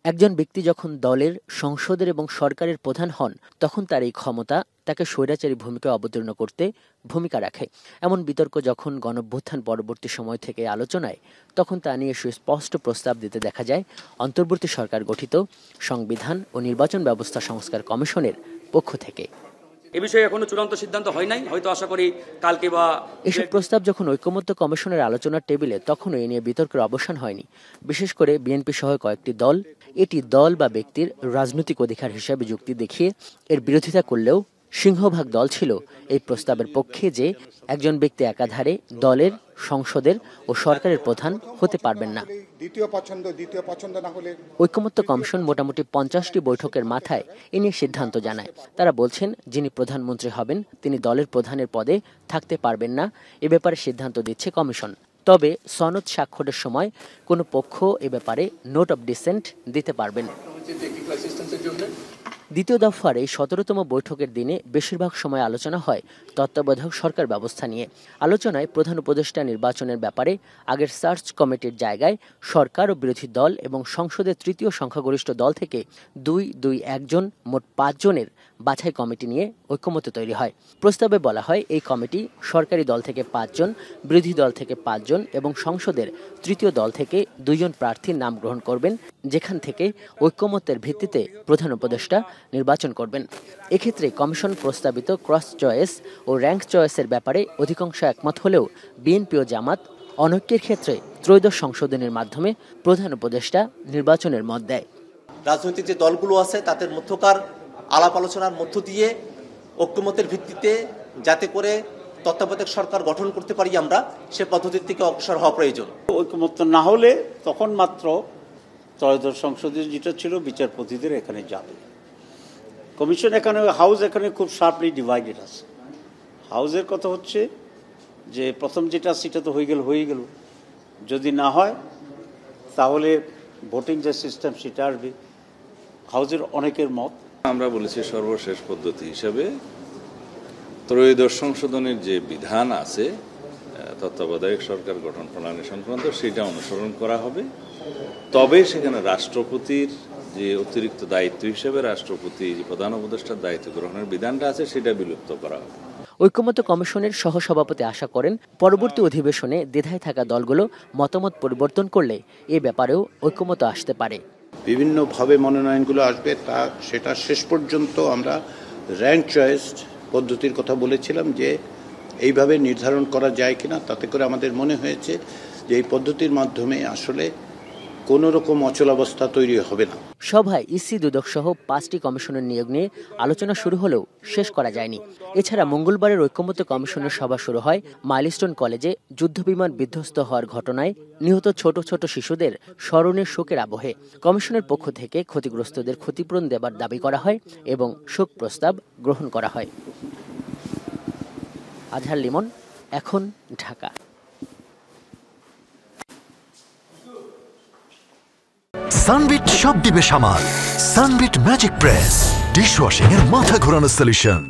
একজন ব্যক্তি যখন দলের, সংসদের এবং সরকারের প্রধান হন, তখন তার এই ক্ষমতা তাকে স্বৈরাচারী ভূমিকায় অবতীর্ণ করতে ভূমিকা রাখে। এমন বিতর্ক যখন গণঅভ্যুত্থান পরবর্তী সময় থেকে আলোচনায়, তখন তা নিয়ে সুস্পষ্ট প্রস্তাব দিতে দেখা যায় অন্তর্বর্তী সরকার গঠিত সংবিধান ও নির্বাচন ব্যবস্থা সংস্কার কমিশনের পক্ষ থেকে। এ বিষয়ে এখনো চূড়ান্ত সিদ্ধান্ত হয় নাই, হয়তো আশা করি কালকে বা। এসব প্রস্তাব যখন ঐকমত্য কমিশনের আলোচনার টেবিলে, তখনও এ নিয়ে বিতর্কের অবসান হয়নি। বিশেষ করে বিএনপি সহ কয়েকটি দল এটি দল বা ব্যক্তির রাজনৈতিক অধিকার হিসেবে যুক্তি দেখিয়ে এর বিরোধিতা করলেও সিংহভাগ দল ছিল এই প্রস্তাবের পক্ষে যে একজন ব্যক্তি একাধারে দলের, সংসদের ও সরকারের প্রধান হতে পারবেন না। ঐকমত্য কমিশন মোটামুটি 50টি বৈঠকের মাথায় এ নিয়ে সিদ্ধান্ত জানায়। তারা বলছেন, যিনি প্রধানমন্ত্রী হবেন তিনি দলের প্রধানের পদে থাকতে পারবেন না। এ ব্যাপারে সিদ্ধান্ত দিচ্ছে কমিশন। তবে সনদ স্বাক্ষরের সময় কোনো পক্ষ এ ব্যাপারে নোট অব ডিসেন্ট দিতে পারবেন। দ্বিতীয় দফার এই 17তম বৈঠকের দিনে বেশিরভাগ সময় আলোচনা হয় তত্ত্বাবধায়ক সরকার ব্যবস্থা নিয়ে। আলোচনায় প্রধান উপদেষ্টা নির্বাচনের ব্যাপারে আগের সার্চ কমিটির জায়গায় সরকার ও বিরোধী দল এবং সংসদের তৃতীয় সংখ্যাগরিষ্ঠ দল থেকে 2-2-1 জন, মোট 5 জনের বাছাই কমিটি নিয়ে ঐকমত্য তৈরি হয়। প্রস্তাবে বলা হয়, এই কমিটি সরকারি দল থেকে 5 জন, বিরোধী দল থেকে 5 জন এবং সংসদের তৃতীয় দল থেকে 2 জন প্রার্থীর নাম গ্রহণ করবেন, যেখান থেকে ঐকমত্যের ভিত্তিতে প্রধান উপদেষ্টা নির্বাচন করবেন। এক্ষেত্রে কমিশন প্রস্তাবিত ক্রস চয়েস ও র্যাঙ্ক চয়েসের ব্যাপারে অধিকাংশ একমত হলেও বিএনপি ও জামাত অনৈক্যের ক্ষেত্রে ত্রয়োদশ সংশোধনের মাধ্যমে প্রধান উপদেষ্টা নির্বাচনের মত দেয়। রাজনৈতিক যে দলগুলো আছে তাদের মধ্যকার আলাপ আলোচনার মধ্য দিয়ে ঐকমত্যের ভিত্তিতে যাতে করে তত্ত্বাবধায়ক সরকার গঠন করতে পারি আমরা, সে পদ্ধতির থেকে অগ্রসর হওয়া প্রয়োজন। ঐকমত্য না হলে তখন মাত্র ত্রয়োদশ সংসদে যেটা ছিল বিচারপতিদের এখানে যাবে। কমিশন এখানে, হাউস এখানে খুব শার্পলি ডিভাইডেড আছে। হাউসের কথা হচ্ছে যে প্রথম যেটা সেটা তো হয়ে গেল, যদি না হয় তাহলে ভোটিং যে সিস্টেম সেটা আসবে। হাউসের অনেকের মত, আমরা বলেছি সর্বশেষ পদ্ধতি হিসাবে ত্রয়োদশ সংশোধনের যে বিধান আছে তত্ত্বাবধায়ক সরকার গঠন প্রণালী সংক্রান্ত, সেটা অনুসরণ করা হবে। তবে সেখানে রাষ্ট্রপতির যে অতিরিক্ত দায়িত্ব হিসেবে রাষ্ট্রপতি প্রধান উপদেষ্টার দায়িত্ব গ্রহণের বিধানটা আছে সেটা বিলুপ্ত করা হবে। ঐকমত্য কমিশনের সহসভাপতি আশা করেন, পরবর্তী অধিবেশনে দ্বিধায় থাকা দলগুলো মতামত পরিবর্তন করলে এ ব্যাপারেও ঐকমত্য আসতে পারে। বিভিন্নভাবে মনোনয়নগুলো আসবে, সেটা শেষ পর্যন্ত আমরা র্যাঙ্ক চয়েস পদ্ধতির কথা বলেছিলাম যে এইভাবে নির্ধারণ করা যায় কিনা। তাতে করে আমাদের মনে হয়েছে যে এই পদ্ধতির মাধ্যমে আসলে কোনো রকম অচলাবস্থা তৈরি হবে না। সভায় ইসি, দুদক সহ 5টি কমিশনের নিয়োগ নিয়ে আলোচনা শুরু হলেও শেষ করা যায়নি। এছাড়া মঙ্গলবারের ঐকমত্য কমিশনের সভা শুরু হয় মাইলস্টোন কলেজে যুদ্ধবিমান বিধ্বস্ত হওয়ার ঘটনায় নিহত ছোট ছোট শিশুদের স্মরণে শোকের আবহে। কমিশনের পক্ষ থেকে ক্ষতিগ্রস্তদের ক্ষতিপূরণ দেবার দাবি করা হয় এবং শোক প্রস্তাব গ্রহণ করা হয়। আজহার লিমন, এখন, ঢাকা। সানবিট সব দিবে সামাল। সানবিট ম্যাজিক প্রেস, ডিশওয়াশিং এর মাথা ঘোরানো সলিউশন।